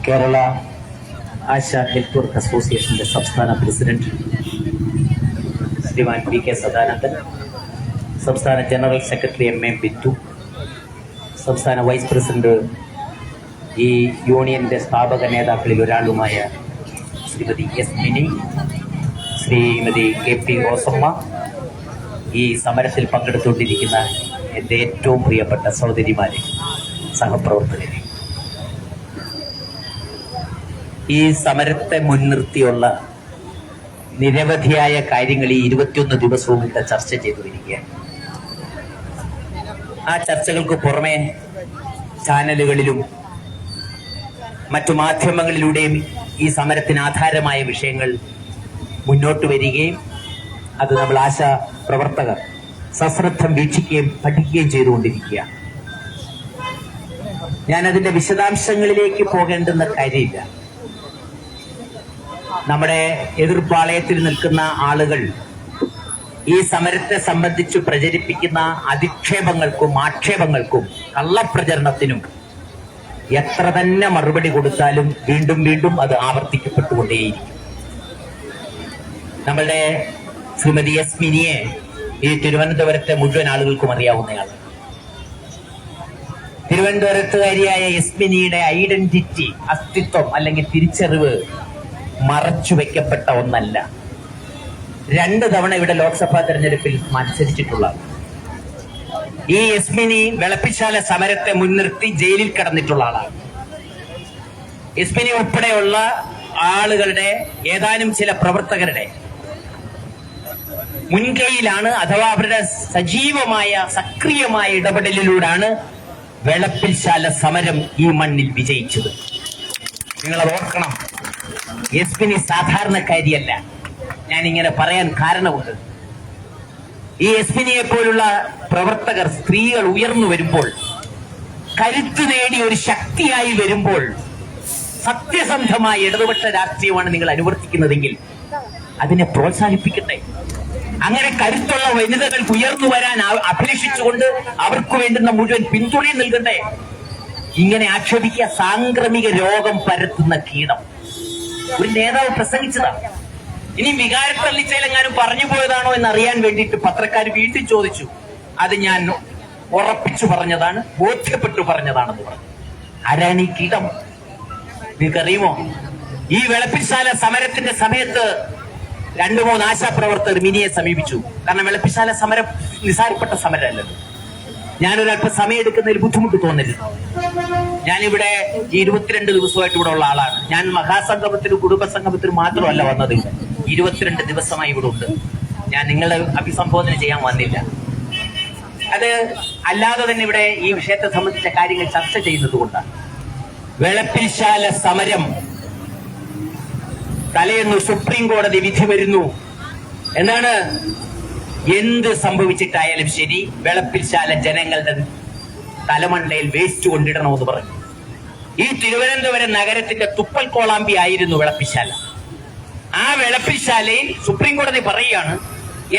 കേരള ആശ health work അസോസിയേഷന്റെ സംസ്ഥാന president Shriman P K Sadanandan, സംസ്ഥാന general secretary M A Bittu, സംസ്ഥാന വൈസ് പ്രസിഡന്റ്, ഈ യൂണിയന്റെ സ്ഥാപക നേതാക്കളിൽ ഒരാളുമായ Shrimati S Mini, Shrimati K P Osamma, ഈ സമരത്തിൽ പങ്കെടുത്തുകൊണ്ടിരിക്കുന്ന എൻ്റെ ഏറ്റവും പ്രിയപ്പെട്ട സഹോദരിമാരെ, സഹപ്രവർത്തകരെ, ഈ സമരത്തെ മുൻനിർത്തിയുള്ള നിരവധിയായ കാര്യങ്ങൾ ഈ 21 ദിവസവും ഇവിടെ ചർച്ച ചെയ്തു വരികയാണ്. ആ ചർച്ചകൾക്ക് പുറമെ ചാനലുകളിലും മറ്റു മാധ്യമങ്ങളിലൂടെയും ഈ സമരത്തിന് ആധാരമായ വിഷയങ്ങൾ മുന്നോട്ട് വരികയും അത് നമ്മൾ ആശാ പ്രവർത്തകർ സശ്രദ്ധം വീക്ഷിക്കുകയും പഠിക്കുകയും ചെയ്തുകൊണ്ടിരിക്കുകയാണ്. ഞാനതിന്റെ വിശദാംശങ്ങളിലേക്ക് പോകേണ്ടുന്ന കാര്യമില്ല. നമ്മുടെ എതിർപ്പാളയത്തിൽ നിൽക്കുന്ന ആളുകൾ ഈ സമരത്തെ സംബന്ധിച്ച് പ്രചരിപ്പിക്കുന്ന അധിക്ഷേപങ്ങൾക്കും ആക്ഷേപങ്ങൾക്കും കള്ളപ്രചരണത്തിനും എത്ര തന്നെ മറുപടി കൊടുത്താലും വീണ്ടും വീണ്ടും അത് ആവർത്തിക്കപ്പെട്ടുകൊണ്ടേയിരിക്കും. നമ്മളുടെ ശ്രീമതി എസ് മിനിയെ ഈ തിരുവനന്തപുരത്തെ മുഴുവൻ ആളുകൾക്കും അറിയാവുന്നയാളാണ്. തിരുവനന്തപുരത്തുകാരിയായ എസ് മിനിയുടെ ഐഡന്റിറ്റി, അസ്തിത്വം അല്ലെങ്കിൽ തിരിച്ചറിവ് മറച്ചു വെക്കപ്പെട്ട ഒന്നല്ല. 2 തവണ ഇവിടെ ലോക്സഭാ തെരഞ്ഞെടുപ്പിൽ മത്സരിച്ചിട്ടുള്ള ഈ എസ് മിനി വെളപ്പിശാല സമരത്തെ മുൻനിർത്തി ജയിലിൽ കിടന്നിട്ടുള്ള ആളാണ്. എസ് മിനി ഉൾപ്പെടെയുള്ള ആളുകളുടെ ഏതാനും ചില പ്രവർത്തകരുടെ മുൻകൈയിലാണ്, അഥവാ അവരുടെ സജീവമായ സക്രിയമായ ഇടപെടലിലൂടെയാണ് വെളപ്പിൽശാല സമരം ഈ മണ്ണിൽ വിജയിച്ചത്. നിങ്ങളത് ഓർക്കണം. എസ് മിനി സാധാരണക്കാരിയല്ല. ഞാനിങ്ങനെ പറയാൻ കാരണമുണ്ട്. ഈ എസ് മിനിയെ പോലുള്ള പ്രവർത്തകർ, സ്ത്രീകൾ ഉയർന്നു വരുമ്പോൾ, കരുത്ത് നേടി ഒരു ശക്തിയായി വരുമ്പോൾ, സത്യസന്ധമായ ഇടതുപക്ഷ രാഷ്ട്രീയമാണ് നിങ്ങൾ അനുവർത്തിക്കുന്നതെങ്കിൽ അതിനെ പ്രോത്സാഹിപ്പിക്കട്ടെ. അങ്ങനെ കരുത്തുള്ള വനിതകൾക്ക് ഉയർന്നു വരാൻ അഭിലഷിച്ചുകൊണ്ട് അവർക്ക് വേണ്ടുന്ന മുഴുവൻ പിന്തുണയും നൽകട്ടെ. ഇങ്ങനെ ആക്ഷേപിക്കുക സാംക്രമിക രോഗം പരത്തുന്ന കീടം. ഒരു നേതാവ് പ്രസംഗിച്ചതാണ്. ഇനി വികാരത്തള്ളിച്ചയിലെങ്ങാനും പറഞ്ഞു പോയതാണോ എന്ന് അറിയാൻ വേണ്ടിയിട്ട് പത്രക്കാർ വീണ്ടും ചോദിച്ചു. അത് ഞാൻ ഉറപ്പിച്ചു പറഞ്ഞതാണ്, ബോധ്യപ്പെട്ടു പറഞ്ഞതാണെന്ന് പറഞ്ഞു. ആരാണ് ഈ കീടം? നിങ്ങൾക്കറിയുമോ? ഈ വെളപ്പിശാല സമരത്തിന്റെ സമയത്ത് 2-3 ആശാപ്രവർത്തകർ മിനിയെ സമീപിച്ചു. കാരണം വെളപ്പിശാല സമരം നിസാരപ്പെട്ട സമരമല്ലല്ലോ. ഞാനൊരല്പം സമയം എടുക്കുന്നതിൽ ബുദ്ധിമുട്ട് തോന്നരുത്. ഞാനിവിടെ 22 ദിവസമായിട്ട് ഇവിടെ ഉള്ള ആളാണ്. ഞാൻ മഹാസംഗമത്തിനും കുടുംബസംഗമത്തിനും മാത്രമല്ല വന്നത്. 22 ദിവസമായി ഇവിടെ ഉണ്ട്. ഞാൻ നിങ്ങളെ അഭിസംബോധന ചെയ്യാൻ വന്നില്ല. അത് അല്ലാതെ തന്നെ ഇവിടെ ഈ വിഷയത്തെ സംബന്ധിച്ച കാര്യങ്ങൾ ചർച്ച ചെയ്യുന്നത് കൊണ്ടാണ്. വെളപ്പിൽശാല സമരം തലേന്ന് സുപ്രീം കോടതി വിധി വരുന്നു. എന്താണ്? എന്ത് സംഭവിച്ചിട്ടായാലും ശരി, വെളപ്പിൽശാല ജനങ്ങളുടെ തലമണ്ടയിൽ വേസ്റ്റ് കൊണ്ടിടണമെന്ന് പറഞ്ഞു. ഈ തിരുവനന്തപുരം നഗരത്തിന്റെ തുപ്പൽ കോളാമ്പി ആയിരുന്നു വെളപ്പിശാല. ആ വെളപ്പിശാലയിൽ സുപ്രീം കോടതി പറയുകയാണ്,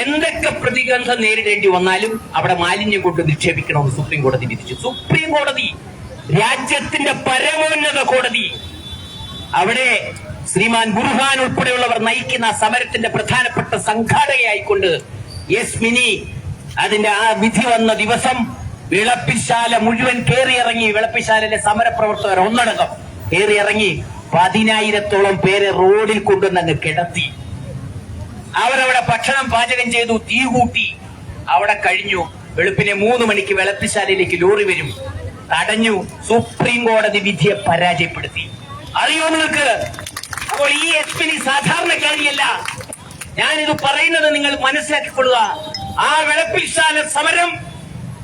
എന്തൊക്കെ പ്രതിബന്ധം നേരിടേണ്ടി വന്നാലും അവിടെ മാലിന്യം കൊണ്ട് നിക്ഷേപിക്കണമെന്ന് സുപ്രീം കോടതി വിധിച്ചു. സുപ്രീം കോടതി, രാജ്യത്തിന്റെ പരമോന്നത കോടതി. അവിടെ ശ്രീമാൻ ബുർഹാൻ ഉൾപ്പെടെയുള്ളവർ നയിക്കുന്ന സമരത്തിന്റെ പ്രധാനപ്പെട്ട സംഘാടകയായിക്കൊണ്ട് എസ് മിനി അതിന്റെ ആ വിധി വന്ന ദിവസം വെളപ്പിശാല മുഴുവൻ കയറിയിറങ്ങി. വെളപ്പിശാലയിലെ സമരപ്രവർത്തകർ ഒന്നടങ്കം കയറിയിറങ്ങി 10,000-ഓളം പേരെ റോഡിൽ കൊണ്ടുവന്നങ്ങ് കിടത്തി. അവരവിടെ ഭക്ഷണം പാചകം ചെയ്തു, തീ കൂട്ടി. അവിടെ കഴിഞ്ഞു. വെളുപ്പിനെ 3 മണിക്ക് വെളപ്പിശാലയിലേക്ക് ലോറി വരും. തടഞ്ഞു. സുപ്രീം കോടതി വിധിയെ പരാജയപ്പെടുത്തി. അറിയോ നിങ്ങൾക്ക്? അപ്പോൾ ഈ എസ് മിനി സാധാരണക്കാരിയല്ല. ഞാനിത് പറയുന്നത് നിങ്ങൾ മനസ്സിലാക്കിക്കൊള്ളുക. ആ വെളപ്പിൽശാല സമരം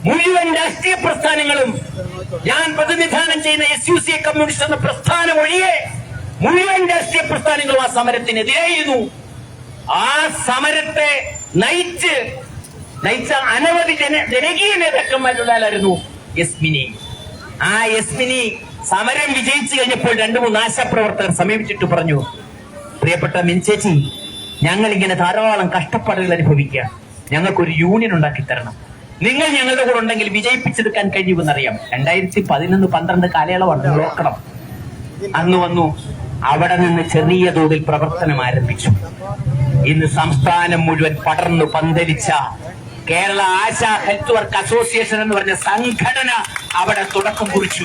മുഴുവൻ രാഷ്ട്രീയ പ്രസ്ഥാനങ്ങളും, ഞാൻ പ്രതിനിധാനം ചെയ്യുന്ന SUC കമ്മ്യൂണിസ്റ്റ് എന്ന പ്രസ്ഥാനം ഒഴികെ മുഴുവൻ രാഷ്ട്രീയ പ്രസ്ഥാനങ്ങളും ആ സമരത്തിനെതിരായിരുന്നു. ആ സമരത്തെ നയിച്ച അനവധി ജനകീയ നേതാക്കന്മാരുള്ളായിരുന്നു എസ് മിനി. ആ എസ് മിനി സമരം വിജയിച്ചു കഴിഞ്ഞപ്പോൾ 2-3 ആശാപ്രവർത്തകർ സമീപിച്ചിട്ട് പറഞ്ഞു, പ്രിയപ്പെട്ട മിനിച്ചേച്ചി, ഞങ്ങൾ ഇങ്ങനെ ധാരാളം കഷ്ടപ്പാടുകൾ അനുഭവിക്കുക, ഞങ്ങൾക്കൊരു യൂണിയൻ ഉണ്ടാക്കി തരണം. നിങ്ങൾ ഞങ്ങളുടെ കൂടെ ഉണ്ടെങ്കിൽ വിജയിപ്പിച്ചെടുക്കാൻ കഴിയുമെന്നറിയാം. 2011-12 കാലയളവാണ്, നിങ്ങൾ ഓർക്കണം. അന്ന് വന്നു. അവിടെ നിന്ന് ചെറിയ തോതിൽ പ്രവർത്തനം ആരംഭിച്ചു. ഇന്ന് സംസ്ഥാനം മുഴുവൻ പടർന്നു പന്തലിച്ച Kerala Asha health work association എന്ന് പറഞ്ഞ സംഘടന അവിടെ തുടക്കം കുറിച്ചു.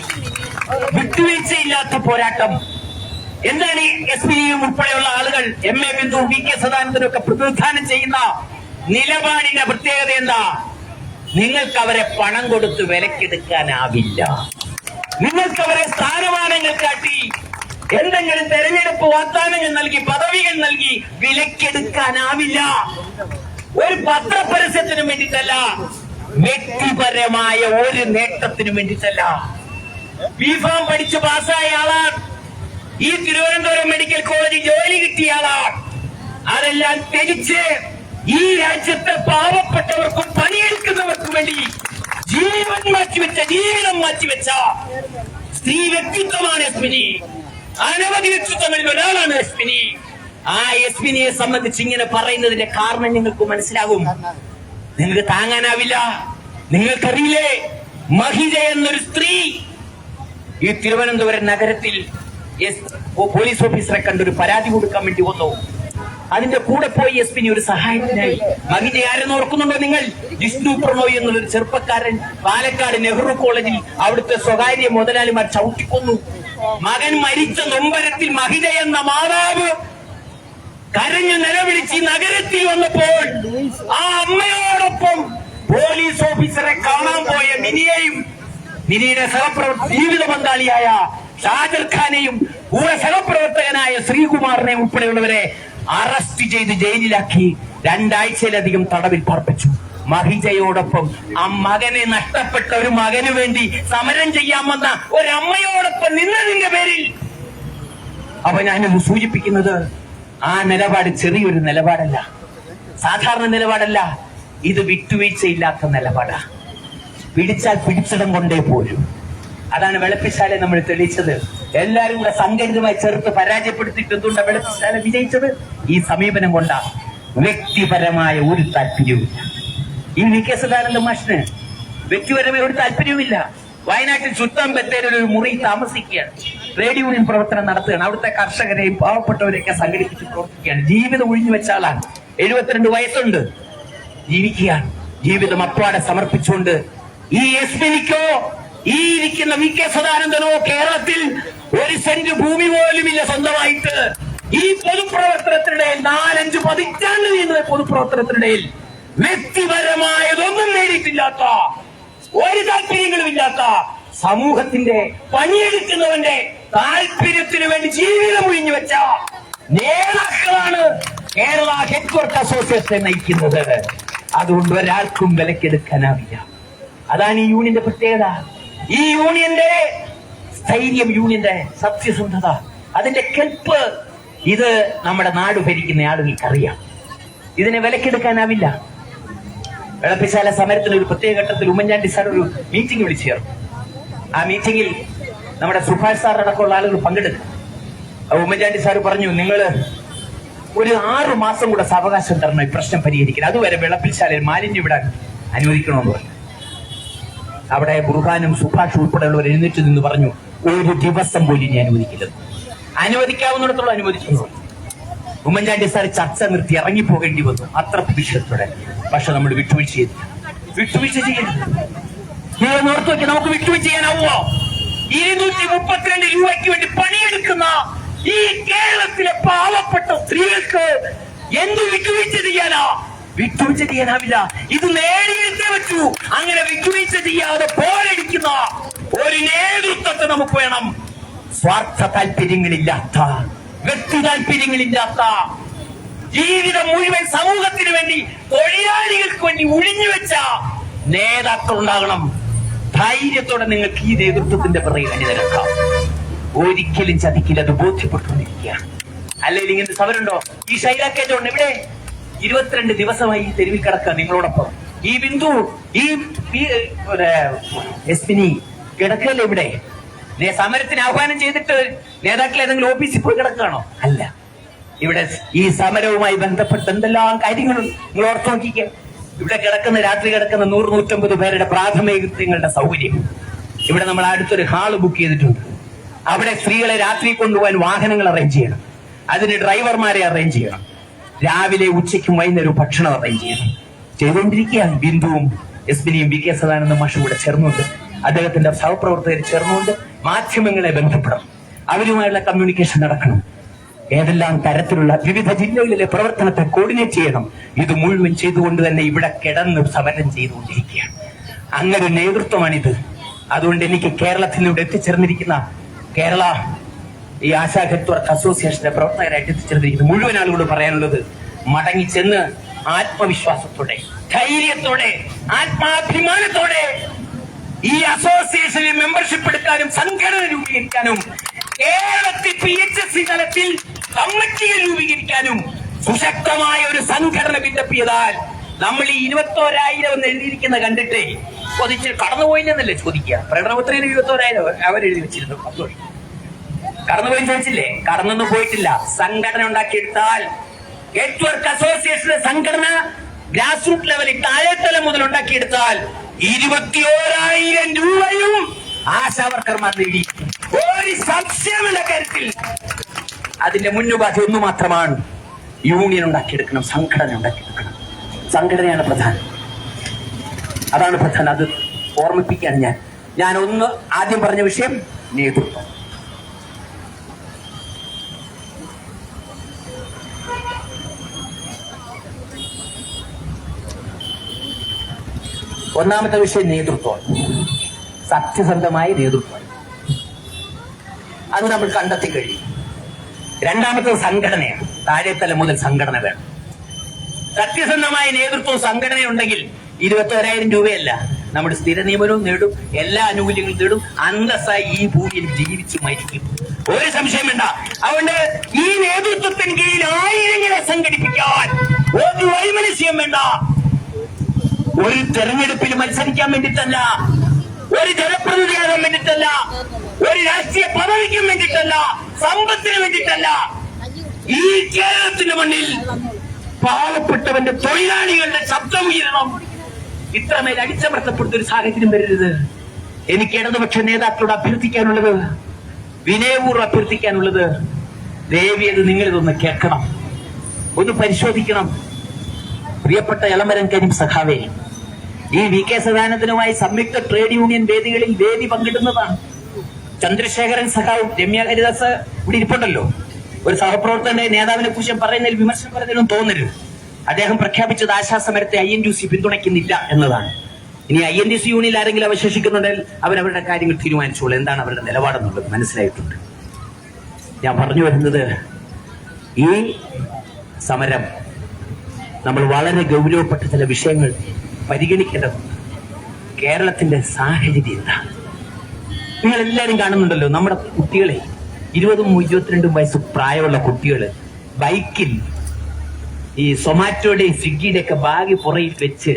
വിട്ടുവീഴ്ചയില്ലാത്ത പോരാട്ടം. എന്താണ് ഈ SPDയും ഉൾപ്പെടെയുള്ള ആളുകൾ, MA ബിന്ദു, VK സദാനന്ദനും ഒക്കെ പ്രതിനിധാനം ചെയ്യുന്ന നിലപാടിന്റെ പ്രത്യേകത എന്താ? നിങ്ങൾക്ക് അവരെ പണം കൊടുത്ത് വിലക്കെടുക്കാനാവില്ല. നിങ്ങൾക്ക് അവരെ സ്ഥാനമാനങ്ങൾ കാട്ടി എന്തെങ്കിലും തെരഞ്ഞെടുപ്പ് വാഗ്ദാനങ്ങൾ നൽകി പദവികൾ നൽകി വിലക്കെടുക്കാനാവില്ല. ഒരു പത്രപരസ്യത്തിനും വേണ്ടിയിട്ടല്ല, വ്യക്തിപരമായ ഒരു നേട്ടത്തിനും വേണ്ടിയിട്ടല്ല. ബിഫാം പഠിച്ച് പാസ്സായ ആളാണ്, ഈ തിരുവനന്തപുരം മെഡിക്കൽ കോളേജിൽ ജോലി കിട്ടിയ ആളാണ്. അതെല്ലാം ത്യജിച്ച് ഈ രാജ്യത്തെ പാവപ്പെട്ടവർക്കും പണിയെടുക്കുന്നവർക്കും വേണ്ടി ജീവൻ മാറ്റിവെച്ച, ജീവിതം മാറ്റിവെച്ച സ്ത്രീ വ്യക്തിത്വമാണ് യസ്മിനി. അനവധി വ്യക്തിത്വങ്ങളിൽ ഒരാളാണ് യസ്മിനി. ആ യസ്മിനിയെ സംബന്ധിച്ച് ഇങ്ങനെ പറയുന്നതിന്റെ കാരണം നിങ്ങൾക്ക് മനസ്സിലാകും. നിങ്ങൾക്ക് താങ്ങാനാവില്ല. നിങ്ങൾക്കറിയില്ലേ, മഹിജ എന്നൊരു സ്ത്രീ ഈ തിരുവനന്തപുരം നഗരത്തിൽ പോലീസ് ഓഫീസറെ കണ്ടൊരു പരാതി കൊടുക്കാൻ വേണ്ടി വന്നു. അതിന്റെ കൂടെ പോയി യസ്മിനി ഒരു സഹായത്തിനായി. മഹിജ ആരെന്ന് ഓർക്കുന്നുണ്ടോ നിങ്ങൾ? ജിഷ്ണു പ്രണോയ് എന്നുള്ളൊരു ചെറുപ്പക്കാരൻ പാലക്കാട് നെഹ്റു കോളേജിൽ അവിടുത്തെ സ്വകാര്യ മുതലാളിമാർ ചവിട്ടിക്കൊന്നു. മകൻ മരിച്ച നൊമ്പരത്തിൽ മഹിജ എന്ന മാതാവ് കരഞ്ഞു നിലവിളിച്ച് നഗരത്തിൽ വന്നപ്പോൾ ആ അമ്മയോടൊപ്പം പോലീസ് ഓഫീസറെ കാണാൻ പോയ മിനിയെയും മിനിയുടെ ജീവിത പങ്കാളിയായ ഷാജർ ഖാനെയും കൂടെ സഹപ്രവർത്തകനായ ശ്രീകുമാറിനെയും ഉൾപ്പെടെയുള്ളവരെ അറസ്റ്റ് ചെയ്ത് ജയിലിലാക്കി 2 ആഴ്ചയിലധികം തടവിൽ പാർപ്പിച്ചു. മഹിജയോടൊപ്പം ആ മകനെ നഷ്ടപ്പെട്ട ഒരു മകന് വേണ്ടി സമരം ചെയ്യാൻ വന്ന ഒരമ്മയോടൊപ്പം നിന്നതിന്റെ പേരിൽ അപ്പൊ ഞാനത് സൂചിപ്പിക്കുന്നത്, ആ നിലപാട് ചെറിയൊരു നിലപാടല്ല, സാധാരണ നിലപാടല്ല. ഇത് വിട്ടുവീഴ്ചയില്ലാത്ത നിലപാടാ. പിടിച്ചാൽ പിടിച്ചിടം കൊണ്ടേ പോരും. അതാണ് വെളുപ്പിശാലെ നമ്മൾ തെളിയിച്ചത്. എല്ലാരും കൂടെ സംഘടിതമായി ചേർത്ത് പരാജയപ്പെടുത്തിയിട്ട് എന്തുകൊണ്ടാ വെളുപ്പിശാല വിജയിച്ചത്? ഈ സമീപനം കൊണ്ടാ. വ്യക്തിപരമായ ഒരു താല്പര്യവുമില്ല. ഈ VK സദാനന്ദ മാഷിന് വ്യക്തിപരമായ ഒരു താല്പര്യവുമില്ല. വയനാട്ടിൽ സുൽത്താൻ ബത്തേരിയിൽ ഒരു മുറി താമസിക്കുകയാണ്. ട്രേഡ് യൂണിയൻ പ്രവർത്തനം നടത്തുകയാണ്. അവിടുത്തെ കർഷകരെയും പാവപ്പെട്ടവരെയൊക്കെ സംഘടിപ്പിച്ച് പ്രവർത്തിക്കുകയാണ്. ജീവിതം ഒഴിഞ്ഞു വെച്ച ആളാണ്. 72 വയസ്സുണ്ട്. ജീവിക്കുകയാണ്. ജീവിതം അപ്പാടെ സമർപ്പിച്ചുകൊണ്ട് ഈ യസ്മിനിക്കോ ഈ ഇരിക്കുന്ന VK സദാനന്ദനോ കേരളത്തിൽ 1 സെന്റ് ഭൂമി പോലുമില്ല സ്വന്തമായിട്ട്. ഈ പൊതുപ്രവർത്തനത്തിനിടയിൽ 4-5 പതിറ്റാണ്ട് നീങ്ങുന്ന പൊതുപ്രവർത്തനത്തിനിടയിൽ വ്യക്തിപരമായതൊന്നും നേടിയിട്ടില്ലാത്ത, ഒരു താല്പര്യങ്ങളും ഇല്ലാത്ത, സമൂഹത്തിന്റെ പണിയെടുക്കുന്നവന്റെ താല്പര്യത്തിന് വേണ്ടി ജീവിതം ഒഴിഞ്ഞു വെച്ച നേതാക്കളാണ് കേരള ഹെൽത്ത് വർക്ക് അസോസിയേഷൻ നയിക്കുന്നത്. അതുകൊണ്ട് ഒരാൾക്കും വിലക്കെടുക്കാനാവില്ല. അതാണ് ഈ യൂണിയന്റെ പ്രത്യേകത. ഈ യൂണിയന്റെ സ്ഥൈര്യം, യൂണിയന്റെ സത്യസന്ധത, അതിന്റെ കെൽപ്പ്, ഇത് നമ്മുടെ നാട് ഭരിക്കുന്ന ആളുകൾക്കറിയാം. ഇതിനെ വിലക്കെടുക്കാനാവില്ല. വെളുപ്പിശാല സമരത്തിന് ഒരു പ്രത്യേക ഘട്ടത്തിൽ ഉമ്മൻചാണ്ടി സാർ ഒരു മീറ്റിംഗ് വിളിച്ചു ചേർന്നു. ആ മീറ്റിംഗിൽ നമ്മുടെ സുഭാഷ് സാർ അടക്കമുള്ള ആളുകൾ പങ്കെടുത്തു. ഉമ്മൻചാണ്ടി സാർ പറഞ്ഞു, നിങ്ങൾ ഒരു 6 മാസം കൂടെ സാവകാശം തരണം ഈ പ്രശ്നം പരിഹരിക്കണം. അതുവരെ വെളുപ്പിശാലയിൽ മാലിന്യം വിടാൻ അനുവദിക്കണമെന്ന് പറഞ്ഞു. അവിടെ ബുർഹാനും സുഭാഷ് ഉൾപ്പെടെയുള്ളവർ എഴുന്നേറ്റ് നിന്ന് പറഞ്ഞു, 1 ദിവസം പോലും ഞാൻ അനുവദിക്കില്ലെന്ന്. അനുവദിക്കാവുന്നിടത്തോളം അനുവദിച്ചു. ഉമ്മൻചാണ്ടി സാർ ചർച്ച നിർത്തി ഇറങ്ങിപ്പോകേണ്ടി വന്നു, അത്ര പ്രതിഷേധത്തോടെ. പക്ഷെ നമ്മൾ വിട്ടുവീഴ്ച ചെയ്തില്ല. വിട്ടുവീഴ്ച ചെയ്യരുത്. നിങ്ങൾ ഓർത്തു നോക്കി, നമുക്ക് വിട്ടുവീഴ്ച ചെയ്യാനാവുമോ? 232 രൂപയ്ക്ക് വേണ്ടി പണിയെടുക്കുന്ന ഈ കേരളത്തിലെ പാവപ്പെട്ട സ്ത്രീകൾക്ക് എന്ത് വിട്ടുവീഴ്ച ചെയ്യാനാ? വിട്ടുവീഴ്ച ചെയ്യാനാവില്ല. ഇത് നേടിയെടുത്തേ പറ്റൂ. അങ്ങനെ വിട്ടുവീഴ്ച ചെയ്യാതെ പോരടിക്കുന്ന ഒരു നേതൃത്വത്തെ നമുക്ക് വേണം. സ്വാർത്ഥ താല്പര്യങ്ങളില്ലാത്ത, വ്യക്തി താല്പര്യങ്ങളില്ലാത്ത, ജീവിതം മുഴുവൻ സമൂഹത്തിന് വേണ്ടി, തൊഴിലാളികൾക്ക് വേണ്ടി ഒഴിഞ്ഞുവെച്ച നേതാക്കൾ ഉണ്ടാകണം. ധൈര്യത്തോടെ നിങ്ങൾക്ക് ഈ നേതൃത്വത്തിന്റെ പിറകിൽ അണിനിരക്കാം. ഒരിക്കലും ചതിക്കില്ല. അത് ബോധ്യപ്പെട്ടുകൊണ്ടിരിക്കുകയാണ്. അല്ലെങ്കിൽ ഇങ്ങനത്തെ സമരമുണ്ടോ? ഈ ഷൈല കെ ജോൺ ഇവിടെ 22 ദിവസമായി ഈ തെരുവിൽ കിടക്കുക നിങ്ങളോടൊപ്പം. ഈ ബിന്ദു, ഈ യസ്മിനി കിടക്കല്ലേ ഇവിടെ? സമരത്തിന് ആഹ്വാനം ചെയ്തിട്ട് നേതാക്കൾ ഏതെങ്കിലും ഓഫീസിൽ പോയി കിടക്കുകയാണോ? അല്ല. ഇവിടെ ഈ സമരവുമായി ബന്ധപ്പെട്ട് എന്തെല്ലാം കാര്യങ്ങളും നിങ്ങൾ ഓർത്തു നോക്കിക്കുക. ഇവിടെ കിടക്കുന്ന, രാത്രി കിടക്കുന്ന 100-150 പേരുടെ പ്രാഥമികങ്ങളുടെ സൗകര്യം. ഇവിടെ നമ്മൾ അടുത്തൊരു ഹാള് ബുക്ക് ചെയ്തിട്ടുണ്ട്. അവിടെ സ്ത്രീകളെ രാത്രി കൊണ്ടുപോകാൻ വാഹനങ്ങൾ അറേഞ്ച് ചെയ്യണം, അതിന് ഡ്രൈവർമാരെ അറേഞ്ച് ചെയ്യണം, രാവിലെ ഉച്ചയ്ക്കും വൈകുന്നേരവും ഭക്ഷണം അറേഞ്ച് ചെയ്യണം. ചെയ്തുകൊണ്ടിരിക്കുകയാണ്. ബിന്ദുവും എസ്ബിനിയും വി കെ സദാനന്ദ മാഷും കൂടെ ചേർന്നുകൊണ്ട്, അദ്ദേഹത്തിന്റെ സഹപ്രവർത്തകർ ചേർന്നുകൊണ്ട് മാധ്യമങ്ങളെ ബന്ധപ്പെടണം, അവരുമായുള്ള കമ്മ്യൂണിക്കേഷൻ നടക്കണം. ഏതെല്ലാം തരത്തിലുള്ള വിവിധ ജില്ലകളിലെ പ്രവർത്തനത്തെ കോർഡിനേറ്റ് ചെയ്യണം. ഇത് മുഴുവൻ ചെയ്തുകൊണ്ട് തന്നെ ഇവിടെ കിടന്ന് സമരം ചെയ്തുകൊണ്ടിരിക്കുകയാണ്. അങ്ങനെ നേതൃത്വമാണിത്. അതുകൊണ്ട് എനിക്ക് കേരളത്തിലൂടെ എത്തിച്ചേർന്നിരിക്കുന്ന കേരള ഈ ആശാ നെറ്റ്വർക്ക് അസോസിയേഷന്റെ പ്രവർത്തകരായിട്ട് എത്തിച്ചേർന്നിരിക്കുന്ന മുഴുവൻ ആളുകളോട് പറയാനുള്ളത്, മടങ്ങിച്ചെന്ന് ആത്മവിശ്വാസത്തോടെ, ധൈര്യത്തോടെ, ആത്മാഭിമാനത്തോടെ ഈ അസോസിയേഷനിൽ മെമ്പർഷിപ്പ് എടുക്കാനും സംഘടന രൂപീകരിക്കാനും കേരളത്തിൽ PHSC തലത്തിൽ കമ്മിറ്റികൾ രൂപീകരിക്കാനും സുശക്തമായ ഒരു സംഘടന ബിൽഡപ്പ് ചെയ്താൽ നമ്മൾ ഈ 21,000 എന്ന് എഴുതിയിരിക്കുന്ന കണ്ടിട്ട് കൊതിച്ച് കടന്നുപോയില്ലെന്നല്ലേ ചോദിക്കുക. പ്രകടനപത്രികയിൽ 21,000 അവരെഴുതി വെച്ചിരുന്നു. കടന്നുപോയി ചോദിച്ചില്ലേ? കടന്നൊന്നും പോയിട്ടില്ല. സംഘടന ഉണ്ടാക്കിയെടുത്താൽ, നെറ്റ്വർക്ക് അസോസിയേഷന്റെ സംഘടന ഗ്രാസ് റൂട്ട് ലെവലിൽ താഴെത്തലം മുതൽ ഉണ്ടാക്കിയെടുത്താൽ 21,000 രൂപയും ആശാവർക്കർമാർ നേടി. ഒരു സംശയമുള്ള കാര്യത്തിൽ അതിന്റെ മുന്നുപാധി ഒന്നു മാത്രമാണ്, യൂണിയൻ ഉണ്ടാക്കിയെടുക്കണം, സംഘടന ഉണ്ടാക്കിയെടുക്കണം. സംഘടനയാണ് പ്രധാനം, അതാണ് പ്രധാനം. അത് ഓർമ്മിപ്പിക്കുകയാണ് ഞാൻ ഒന്ന് ആദ്യം പറഞ്ഞ വിഷയം നേതൃത്വം. ഒന്നാമത്തെ വിഷയം നേതൃത്വം, സത്യസന്ധമായ നേതൃത്വം. അത് നമ്മൾ കണ്ടെത്തി കഴിയും. രണ്ടാമത്തത് സംഘടനയാണ്. താഴെത്തലം മുതൽ സംഘടന വേണം. സത്യസന്ധമായ നേതൃത്വവും സംഘടനയുണ്ടെങ്കിൽ 21,000 രൂപയല്ല, നമ്മുടെ സ്ഥിര നിയമനവും നേടും, എല്ലാ ആനുകൂല്യങ്ങളും നേടും, അന്തസ്സായി ഈ ഭൂമിയിൽ ജീവിച്ച് മരിക്കും. ഒരു സംശയം വേണ്ട. അതുകൊണ്ട് ഈ നേതൃത്വത്തിന് കീഴിൽ 1000 സംഘടിപ്പിക്കാൻ ഒരു വൈമനസ്യം വേണ്ട. ഒരു തെരഞ്ഞെടുപ്പിൽ മത്സരിക്കാൻ വേണ്ടിയിട്ടല്ല, ഒരു ജനപ്രതിനിധിയാകാൻ വേണ്ടിയിട്ടല്ല, ഒരു രാഷ്ട്രീയ പദവിക്കും വേണ്ടിയിട്ടല്ല, സമ്പത്തിന് വേണ്ടിയിട്ടല്ല. ഈ കേരളത്തിന്റെ മണ്ണിൽ പാവപ്പെട്ടവന്റെ തൊഴിലാളികളുടെ ശബ്ദം ഉയരണം. ഇത്രമേൽ അടിച്ചമർത്തപ്പെടുന്ന ഒരു സാഹചര്യം വരരുത്. എനിക്ക് ഇടതുപക്ഷ നേതാക്കളോട് അഭ്യർത്ഥിക്കാനുള്ളത്, വിനയപൂർവ്വം അഭ്യർത്ഥിക്കാനുള്ളത്, ദേവിയത് നിങ്ങളിതൊന്ന് കേൾക്കണം, ഒന്ന് പരിശോധിക്കണം. പ്രിയപ്പെട്ട എളമരം കരീം സഖാവേ, ഈ വി കെ സദാനന്ദനുമായി സംയുക്ത ട്രേഡ് യൂണിയൻ വേദികളിൽ വേദി പങ്കിടുന്നതാണ്. ചന്ദ്രശേഖരൻ സഖാവും രമ്യ ഹരിദാസ് ഇവിടെ ഇരിപ്പുണ്ടല്ലോ. ഒരു സഹപ്രവർത്തകന്റെ നേതാവിനെ കുറിച്ച് പറയുന്നതിൽ വിമർശനം പറയുന്നതിനും തോന്നരുത്. അദ്ദേഹം പ്രഖ്യാപിച്ചത് ആശാസമരത്തെ INTUC പിന്തുണയ്ക്കുന്നില്ല എന്നതാണ്. ഇനി INTUC യൂണിയനിൽ ആരെങ്കിലും അവശേഷിക്കുന്നുണ്ടെങ്കിൽ അവരവരുടെ കാര്യങ്ങൾ തീരുമാനിച്ചോളൂ. എന്താണ് അവരുടെ നിലപാടെന്നുള്ളത് മനസ്സിലായിട്ടുണ്ട്. ഞാൻ പറഞ്ഞു വരുന്നത്, ഈ സമരം നമ്മൾ വളരെ ഗൗരവപ്പെട്ട ചില വിഷയങ്ങൾ പരിഗണിക്കേണ്ടതുണ്ട്. കേരളത്തിന്റെ സാഹചര്യം എന്താണ്? നിങ്ങൾ എല്ലാവരും കാണുന്നുണ്ടല്ലോ, നമ്മുടെ കുട്ടികളെ 20ഉം 22ഉം വയസ്സ് പ്രായമുള്ള കുട്ടികള് ബൈക്കിൽ ഈ സൊമാറ്റോയുടെയും സ്വിഗ്ഗിയുടെ ഒക്കെ ബാഗ് പുറയിൽ വെച്ച്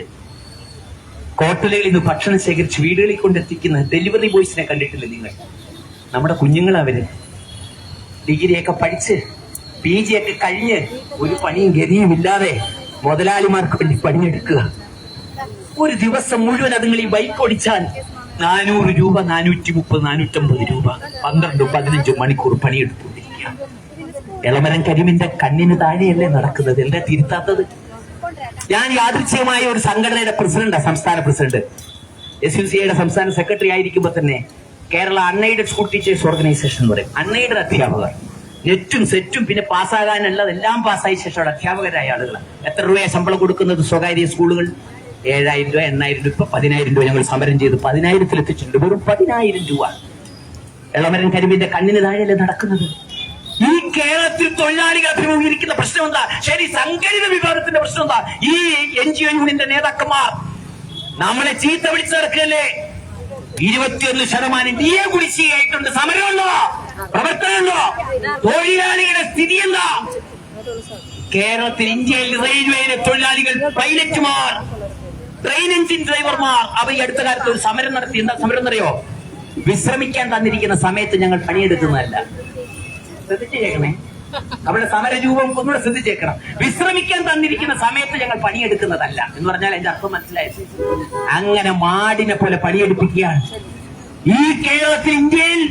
ഹോട്ടലുകളിൽ നിന്ന് ഭക്ഷണം ശേഖരിച്ച് വീടുകളിൽ കൊണ്ടെത്തിക്കുന്ന ഡെലിവറി ബോയ്സിനെ കണ്ടിട്ടില്ലേ നിങ്ങൾ? നമ്മുടെ കുഞ്ഞുങ്ങളവര് ഡിഗ്രിയൊക്കെ പഠിച്ച് PG ഒക്കെ കഴിഞ്ഞ് ഒരു പണിയും ഗതിയും ഇല്ലാതെ മുതലാളിമാർക്ക് വേണ്ടി പണിയെടുക്കുക. ഒരു ദിവസം മുഴുവൻ അതുങ്ങൾ ഈ ബൈക്ക് ഓടിച്ചാൽ 400 രൂപ, 430, 450 രൂപ, 12-15 മണിക്കൂർ പണിയെടുത്തുകൊണ്ടിരിക്കുക. എളമരം കരീമിന്റെ കണ്ണിന് താഴെയല്ലേ നടക്കുന്നത്? എന്താ തിരുത്താത്തത്? ഞാൻ യാദൃച്ഛികമായ ഒരു സംഘടനയുടെ പ്രസിഡന്റ്, സംസ്ഥാന പ്രസിഡന്റ്, SUCIയുടെ സംസ്ഥാന സെക്രട്ടറി ആയിരിക്കുമ്പോൾ തന്നെ Kerala unaided school teachers organisation എന്ന് പറയും. അൺഎയ്ഡഡ് അധ്യാപകർ നെറ്റും സെറ്റും പിന്നെ പാസ്സാകാനുള്ളതെല്ലാം പാസ്സായ ശേഷം അവിടെ അധ്യാപകരായ ആളുകൾ. എത്ര രൂപയാണ് ശമ്പളം കൊടുക്കുന്നത് സ്വകാര്യ സ്കൂളുകൾ? 7,000 രൂപ, 8,000 രൂപ, 10,000 രൂപ. ഞങ്ങൾ സമരം ചെയ്ത് 10,000-ൽ എത്തിച്ചിട്ടുണ്ട്. വെറും 10,000 രൂപ. എളമരം കരീമിന്റെ കണ്ണിന് താഴെയല്ലേ നടക്കുന്നത്? ഈ കേരളത്തിൽ തൊഴിലാളികൾ അഭിമുഖീകരിക്കുന്ന പ്രശ്നം എന്താ? ശരി, സംഘടിത വിഭാഗത്തിന്റെ പ്രശ്നം എന്താ? ഈ NGO യൂണിയന്റെ നേതാക്കന്മാർ നമ്മളെ ചീത്ത വിളിച്ചു നടക്കുകയല്ലേ? 21% DA കുടിശ്ശികയായിട്ടുണ്ട്. സമരമുണ്ടോ? പ്രവർത്തനമുണ്ടോ? തൊഴിലാളികളുടെ സ്ഥിതി എന്താ? കേരളത്തിൽ, ഇന്ത്യയിൽ റെയിൽവേയിലെ തൊഴിലാളികൾ, പൈലറ്റുമാർ, ട്രെയിൻ എഞ്ചിൻ ഡ്രൈവർമാർ, അവർ ഈ അടുത്ത കാലത്ത് ഒരു സമരം നടത്തി. എന്താ സമരം എന്നറിയോ? വിശ്രമിക്കാൻ തന്നിരിക്കുന്ന സമയത്ത് ഞങ്ങൾ പണിയെടുക്കുന്നതല്ല. ശ്രദ്ധിച്ചേക്കണേ, അവരുടെ സമരരൂപം ഒന്നുകൂടെ ശ്രദ്ധിച്ചേക്കണം. വിശ്രമിക്കാൻ തന്നിരിക്കുന്ന സമയത്ത് ഞങ്ങൾ പണിയെടുക്കുന്നതല്ല എന്ന് പറഞ്ഞാൽ എന്റെ അർത്ഥം മനസ്സിലായത്? അങ്ങനെ മാടിനെ പോലെ പണിയെടുപ്പിക്കുകയാണ്. ഈ കേരളത്തിൽ, ഇന്ത്യയിൽ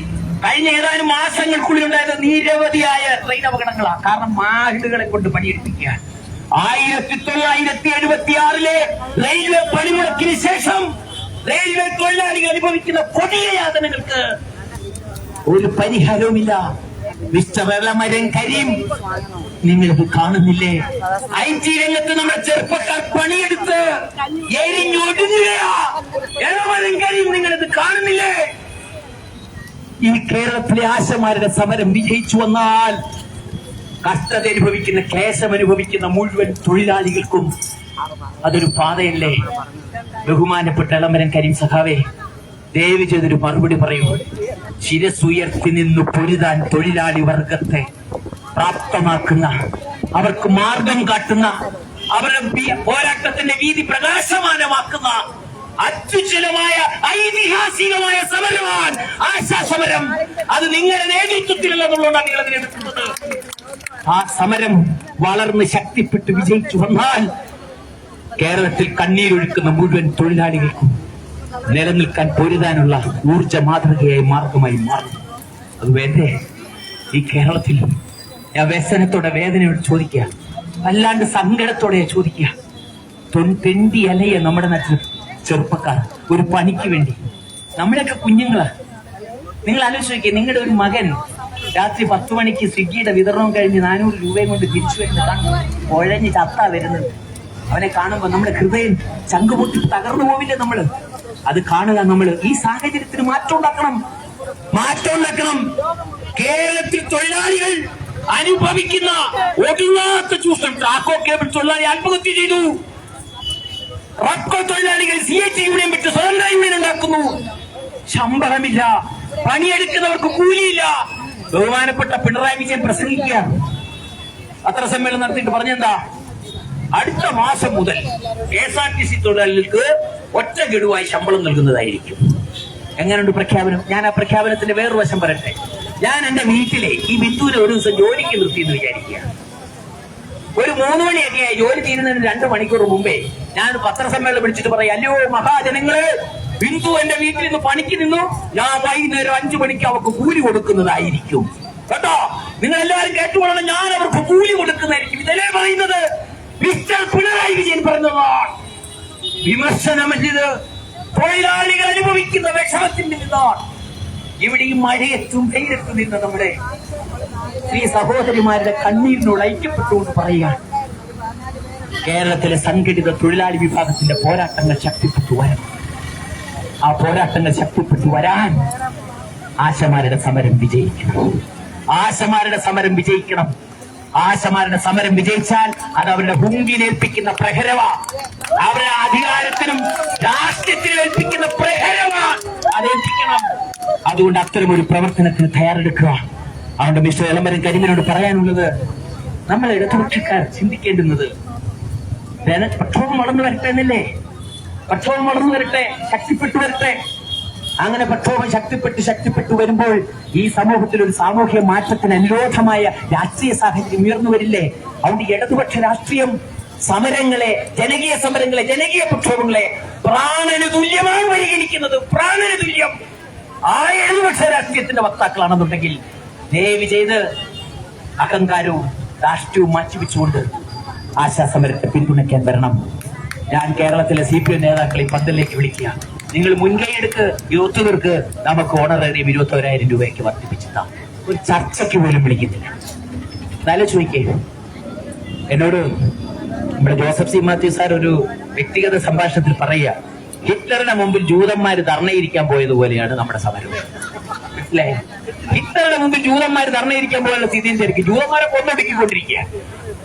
കഴിഞ്ഞ ഏതാനും മാസങ്ങൾക്കുള്ളിൽ ഉണ്ടായത് നിരവധിയായ ട്രെയിൻ അപകടങ്ങളാണ്. കാരണം മാഹിടുകളെ കൊണ്ട് പണിയെടുപ്പിക്കുകയാണ്. 1976 റെയിൽവേ പണിമുടക്കിന് ശേഷം റെയിൽവേ തൊഴിലാളികൾ അനുഭവിക്കുന്ന കൊടിയ യാതനകൾക്ക് ഒരു പരിഹാരവുമില്ല. മിസ്റ്റർ എളമരം കരീം, നിങ്ങളിത് കാണുന്നില്ലേ? IT രംഗത്ത് നമ്മുടെ ചെറുപ്പക്കാർ പണിയെടുത്ത് എരിഞ്ഞൊടുങ്ങുകയാ. എളമരം കരീം, നിങ്ങളിത് കാണുന്നില്ലേ? ഈ കേരളത്തിലെ ആശമാരുടെ സമരം വിജയിച്ചു വന്നാൽ കഷ്ടത അനുഭവിക്കുന്ന, ക്ലേശം അനുഭവിക്കുന്ന മുഴുവൻ തൊഴിലാളികൾക്കും അതൊരു പാതയല്ലേ? ബഹുമാനപ്പെട്ട എളമരം കരീം സഖാവേ, ദയവ് ചെയ്തൊരു മറുപടി പറയൂ. ശിരസുയർത്തി നിന്ന് പൊരുതാൻ തൊഴിലാളി വർഗത്തെ പ്രാപ്തമാക്കുന്ന, അവർക്ക് മാർഗം കാട്ടുന്ന, അവരുടെ പോരാട്ടത്തിന്റെ വീതി പ്രകാശമാനമാക്കുന്ന അത്യുജ്വലമായ ഐതിഹാസികമായ സമരമാണ് ആശാ സമരം. അത് നിങ്ങളുടെ നേതൃത്വത്തിലുള്ളതുകൊണ്ടാണ് നിങ്ങൾ അതിനെടുക്കുന്നത്. ആ സമരം വളർന്ന് ശക്തിപ്പെട്ട് വിജയിച്ചു വന്നാൽ കേരളത്തിൽ കണ്ണീരൊഴുക്കുന്ന മുഴുവൻ തൊഴിലാളികൾക്കും നിലനിൽക്കാൻ പൊരുതാനുള്ള ഊർജ മാതൃകയായി മാർഗമായി മാറും. അത് വേണ്ടേ ഈ കേരളത്തിൽ? ഞാൻ വ്യസനത്തോടെ, വേദനയോട് ചോദിക്കുക, അല്ലാണ്ട് സങ്കടത്തോടെ ചോദിക്കുക. തെണ്ടി അലയ നമ്മുടെ നാട്ടിൽ ചെറുപ്പക്കാർ ഒരു പണിക്ക് വേണ്ടി. നമ്മളൊക്കെ കുഞ്ഞുങ്ങളാ. നിങ്ങൾ ആലോചിച്ച് നോക്കിയേ, നിങ്ങളുടെ ഒരു മകൻ രാത്രി 10 മണിക്ക് സ്വിഗ്ഗിയുടെ വിതരണം കഴിഞ്ഞ് 400 രൂപയും കൊണ്ട് തിരിച്ചു വരുന്നതാണ്. കുഴഞ്ഞ് ചത്താ വരുന്നത്. അവനെ കാണുമ്പോൾ നമ്മുടെ ഹൃദയം ചങ്കുപൊട്ടി തകർന്നു പോവില്ലേ നമ്മള്? അത് കാണുക. നമ്മൾ ഈ സാഹചര്യത്തിന് മാറ്റം ഉണ്ടാക്കണം. കേരളത്തിൽ തൊഴിലാളികൾ അനുഭവിക്കുന്ന ഒടുങ്ങാത്ത ചൂഷണം. ടാക്കോ കേബിൾ തൊഴിലാളി ആത്മഹത്യ ചെയ്തു. റബ്കോ തൊഴിലാളികൾ CIT യൂണിയൻ വിട്ട് സ്വതന്ത്ര യൂണിയൻ ഉണ്ടാക്കുന്നു. ശമ്പളമില്ല, പണിയെടുക്കുന്നവർക്ക് കൂലിയില്ല. ബഹുമാനപ്പെട്ട പിണറായി വിജയൻ പ്രസംഗിക്കുക, പത്രസമ്മേളനം നടത്തിയിട്ട് പറഞ്ഞെന്താ? അടുത്ത മാസം മുതൽ KSRTC തൊഴിലാളികൾക്ക് ഒറ്റ ഗഡുവായി ശമ്പളം നൽകുന്നതായിരിക്കും. എങ്ങനെയുണ്ട് പ്രഖ്യാപനം? ഞാൻ ആ പ്രഖ്യാപനത്തിന്റെ വേറൊരു വശം പറയട്ടെ. ഞാൻ എന്റെ വീട്ടിലെ ഈ ബിന്ദുവിനെ ഒരു ദിവസം ജോലിക്ക് നിർത്തിയെന്ന് വിചാരിക്കുക. ഒരു 3 മണിയൊക്കെ ആയി. ജോലി തീരുന്നതിന് 2 മണിക്കൂർ മുമ്പേ ഞാൻ പത്രസമ്മേളനം വിളിച്ചിട്ട് പറയാം, അല്ലയോ മഹാജനങ്ങള്, ബിന്ദു എന്റെ വീട്ടിൽ നിന്ന് പണിക്ക് നിന്നു. ഞാൻ വൈകുന്നേരം 5 മണിക്ക് അവർക്ക് കൂലി കൊടുക്കുന്നതായിരിക്കും കേട്ടോ. നിങ്ങൾ എല്ലാവരും കേട്ടുകൊള്ളണം, ഞാൻ അവർക്ക് കൂലി കൊടുക്കുന്നതായിരിക്കും. ഇതല്ലേ പറയുന്നത്? മിസ്റ്റർ പിണറായി വിജയൻ പറഞ്ഞതാണ്. വിമർശനമല്ലിത്, തൊഴിലാളികൾ അനുഭവിക്കുന്ന വിഷമത്തിന്റെ നിന്നാണ്. ഇവിടെ ഈ മഴയത്തും വെയിലത്തും നിന്ന് നമ്മുടെ സ്ത്രീ സഹോദരിമാരുടെ കണ്ണീരിനോട് ഐക്യപ്പെട്ടുകൊണ്ട് പറയുകയാണ്, കേരളത്തിലെ സംഘടിത തൊഴിലാളി വിഭാഗത്തിന്റെ പോരാട്ടങ്ങൾ ശക്തിപ്പെട്ടു വരണം. ആ പോരാട്ടങ്ങൾ ശക്തിപ്പെട്ടു വരാൻ ആശമാരുടെ സമരം വിജയിക്കണം. ആശമാരുടെ സമരം വിജയിക്കണം. ആശമാരുടെ സമരം വിജയിച്ചാൽ അത് അവരുടെ ഹുങ്കിലേൽപ്പിക്കുന്ന പ്രഹരവ, അവരുടെ അധികാരത്തിനും രാഷ്ട്രീയത്തിനും ഏൽപ്പിക്കുന്ന പ്രഹരവ, അതേൽപ്പിക്കണം. അതുകൊണ്ട് അത്തരം ഒരു പ്രവർത്തനത്തിന് തയ്യാറെടുക്കുക. അതുകൊണ്ട് മിസ്റ്റർ എളമരം കരീമിനോട് പറയാനുള്ളത്, നമ്മൾ ഇടതുപക്ഷക്കാർ ചിന്തിക്കേണ്ടുന്നത് പ്രക്ഷോഭം വളർന്നു വരട്ടെ എന്നല്ലേ? പ്രക്ഷോഭം വളർന്നു വരട്ടെ, ശക്തിപ്പെട്ടു വരട്ടെ. അങ്ങനെ പ്രക്ഷോഭം ശക്തിപ്പെട്ടു വരുമ്പോൾ ഈ സമൂഹത്തിൽ ഒരു സാമൂഹ്യ മാറ്റത്തിന് അനുരോധമായ രാഷ്ട്രീയ സാഹചര്യം ഉയർന്നു വരില്ലേ? അതുകൊണ്ട് ഇടതുപക്ഷ രാഷ്ട്രീയം സമരങ്ങളെ, ജനകീയ സമരങ്ങളെ, ജനകീയ പ്രക്ഷോഭങ്ങളെ പ്രാണന് തുല്യമാണ് പരിഗണിക്കുന്നത്. പ്രാണന് തുല്യം. ആ ഇടതുപക്ഷ രാഷ്ട്രീയത്തിന്റെ വക്താക്കളാണെന്നുണ്ടെങ്കിൽ ദയവ് ചെയ്ത് അഹങ്കാരവും രാഷ്ട്രീയവും മാറ്റിവെച്ചുകൊണ്ട് ആശാസമരത്തെ പിന്തുണയ്ക്കാൻ വരണം. ഞാൻ കേരളത്തിലെ CPM നേതാക്കളെ പന്തലിലേക്ക് വിളിക്കുക. നിങ്ങൾ മുൻകൈയെടുക്ക്. യൂത്തുകാർക്ക് നമുക്ക് ഓണറേറിയം 21,000 രൂപയ്ക്ക് വർദ്ധിപ്പിച്ചതാം. ഒരു ചർച്ചയ്ക്ക് പോലും വിളിക്കുന്നില്ല. എന്നാലും ചോദിക്കേ, എന്നോട് നമ്മുടെ ജോസഫ് സി മാത്യു സാർ ഒരു വ്യക്തിഗത സംഭാഷണത്തിൽ പറയുക, ഹിറ്റ്ലറുടെ മുമ്പിൽ ജൂതന്മാര് ധർണയിരിക്കാൻ പോയതുപോലെയാണ് നമ്മുടെ സമരം. അല്ലേ? ഹിറ്റ്ലറുടെ മുമ്പിൽ ജൂതന്മാര് ധർണയിരിക്കാൻ പോലുള്ള സ്ഥിതിയും ശരിക്കും ജൂതന്മാരെ കൊന്നൊടുക്കിക്കൊണ്ടിരിക്കുക.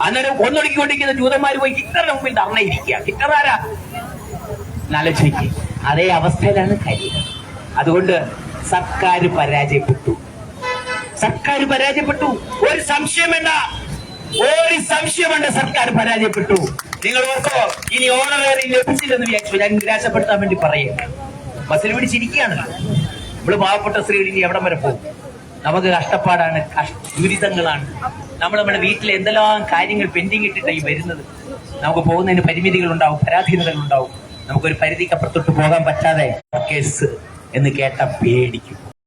അന്നേരം കൊന്നൊടുക്കിക്കൊണ്ടിരിക്കുന്ന ജൂതന്മാര് പോയി ഹിറ്റ്ലറുടെ മുമ്പിൽ ധർണയിരിക്കുക. ഹിറ്റ്ലർ ആരാ? ആലോചിക്കുക. അതേ അവസ്ഥയിലാണ് കാര്യം. അതുകൊണ്ട് സർക്കാർ പരാജയപ്പെട്ടു. ഒരു സംശയം വേണ്ട. സർക്കാർ പരാജയപ്പെട്ടു. നിങ്ങൾ ഓർക്കോ, ഇനി ഓണറേറിയം ലഭിച്ചില്ലെന്ന് വിചാരിച്ചു. ഞാൻ നിരാശപ്പെടുത്താൻ വേണ്ടി പറയുക. ബസ്സിൽ പിടിച്ചിരിക്കുകയാണല്ലോ. നമ്മള് പാവപ്പെട്ട സ്ത്രീകൾ ഇനി എവിടം വരെ പോകും? നമുക്ക് കഷ്ടപ്പാടാണ്, ദുരിതങ്ങളാണ്. നമ്മുടെ വീട്ടിലെ എന്തെല്ലാം കാര്യങ്ങൾ പെൻഡിങ് ഇട്ടിട്ടായി വരുന്നത്. നമുക്ക് പോകുന്നതിന് പരിമിതികളുണ്ടാവും, പരാധീനതകളുണ്ടാവും. നമുക്കൊരു പരിധിക്കപ്പുറത്തോട്ട് പോകാൻ പറ്റാതെ കേസ് എന്ന് കേട്ട പേടിക്കും.